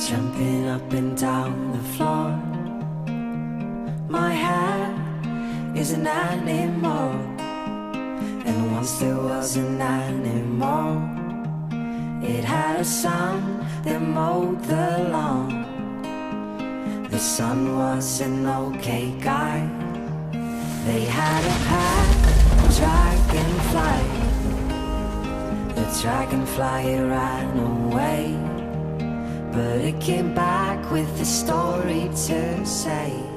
jumping up and down the floor. My hair is an animal, and once there was an animal. It had a son that mowed the lawn. The son was an okay guy. They had a pet dragonfly. The dragonfly ran away, but it came back with a story to say.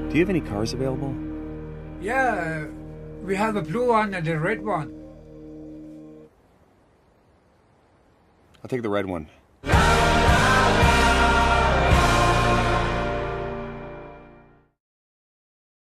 Do you have any cars available? Yeah, we have a blue one and a red one. I'll take the red one.